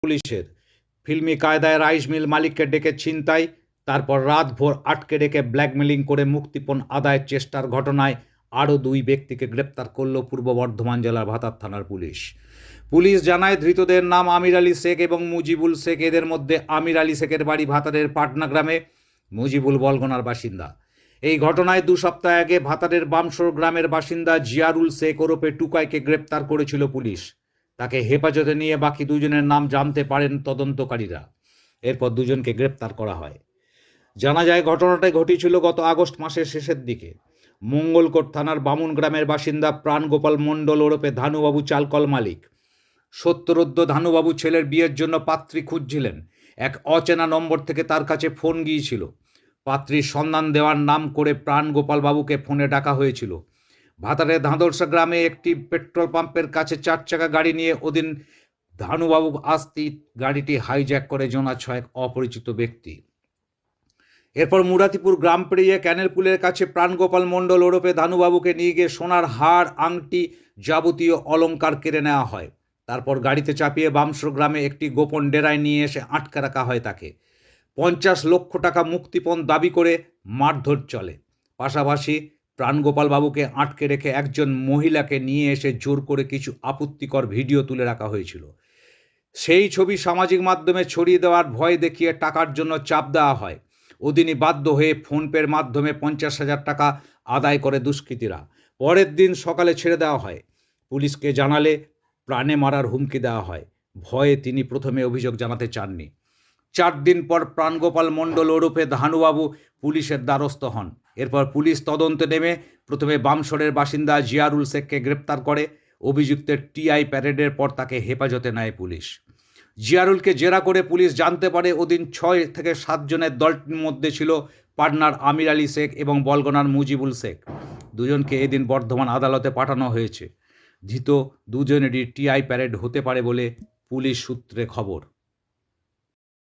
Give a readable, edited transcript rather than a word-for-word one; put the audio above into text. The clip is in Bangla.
পুলিশের। ফিল্মি কায়দায় রাইস মিল মালিককে ডেকে ছিনতাই, তারপর রাতভর আটকে রেখে ব্ল্যাকমেলিং করে মুক্তিপণ আদায়ের চেষ্টার ঘটনায় আরও 2 ব্যক্তিকে গ্রেপ্তার করল পূর্ব বর্ধমান জেলার ভাতার থানার পুলিশ। পুলিশ জানায়, ধৃতদের নাম আমির আলী শেখ এবং মুজিবুল শেখ। এদের মধ্যে আমির আলী শেখের বাড়ি ভাতারের পাটনা গ্রামে, মুজিবুল বলগনার বাসিন্দা। এই ঘটনায় 2 সপ্তাহ আগে ভাতারের বামসর গ্রামের বাসিন্দা জিয়ারুল শেখ ওরফে টুকাইকে গ্রেপ্তার করেছিল পুলিশ। তাকে হেফাজতে নিয়ে বাকি 2 জনের নাম জানতে পারেন তদন্তকারীরা। এরপর 2 জনকে গ্রেপ্তার করা হয়। জানা যায়, ঘটনাটা ঘটেছিল গত আগস্ট মাসের শেষের দিকে। মঙ্গলকোট থানার বামুন গ্রামের বাসিন্দা প্রাণগোপাল মণ্ডল ওরফে ধানুবাবু চালকল মালিক। সত্তরোদ্য ধানুবাবু ছেলের বিয়ের জন্য পাত্রী খুঁজছিলেন। এক অচেনা নম্বর থেকে তার কাছে ফোন গিয়েছিল। পাত্রীর সন্ধান দেওয়ার নাম করে প্রাণগোপাল বাবুকে ফোনে ডাকা হয়েছিল। ভাতারের ধাঁদরসা গ্রামে একটি পেট্রোল পাম্পের কাছে 4 চাকা গাড়ি নিয়ে ওদিন ধানুবাবু আসতেই গাড়িটি হাইজ্যাক করে জোনা 6 অপরিচিত ব্যক্তি। এরপর মুরাতিপুর গ্রাম পেরিয়ে ক্যানেলপুলের কাছে প্রাণগোপাল মণ্ডল ওরফে ধানুবাবুকে নিয়ে গিয়ে সোনার হার, আংটি, যাবতীয় অলংকার কেড়ে নেওয়া হয়। তারপর গাড়িতে চাপিয়ে বামসর গ্রামে একটি গোপন ডেরায় নিয়ে এসে আটকে রাখা হয় তাকে। 50 লক্ষ টাকা মুক্তিপণ দাবি করে মারধর চলে। পাশাপাশি প্রাণগোপাল বাবুকে আটকে রেখে একজন মহিলাকে নিয়ে এসে জোর করে কিছু আপত্তিকর ভিডিও তুলে রাখা হয়েছিল। সেই ছবি সামাজিক মাধ্যমে ছড়িয়ে দেওয়ার ভয় দেখিয়ে টাকার জন্য চাপ দেওয়া হয়। ওদিনই বাধ্য হয়ে ফোনপের মাধ্যমে 50,000 টাকা আদায় করে দুষ্কৃতীরা। পরের দিন সকালে ছেড়ে দেওয়া হয়। পুলিশকে জানালে প্রাণে মারার হুমকি দেওয়া হয়। ভয়ে তিনি প্রথমে অভিযোগ জানাতে চাননি। 4 দিন পর প্রাণগোপাল মণ্ডল ওরফে ধানুবাবু পুলিশের দ্বারস্থ হন। এরপর পুলিশ তদন্তে নেমে প্রথমে বামসরের বাসিন্দা জিয়ারুল শেখকে গ্রেপ্তার করে। অভিযুক্তের টিআই প্যারেডের পর তাকে হেফাজতে নেয় পুলিশ। জিয়ারুলকে জেরা করে পুলিশ জানতে পারে ওদিন 6 থেকে 7 জনের দলটির মধ্যে ছিল পাটনার আমির আলী শেখ এবং বলগনার মুজিবুল শেখ। 2 জনকে এদিন বর্ধমান আদালতে পাঠানো হয়েছে। ধৃত 2 জনেরই টিআই প্যারেড হতে পারে বলে পুলিশ সূত্রে খবর।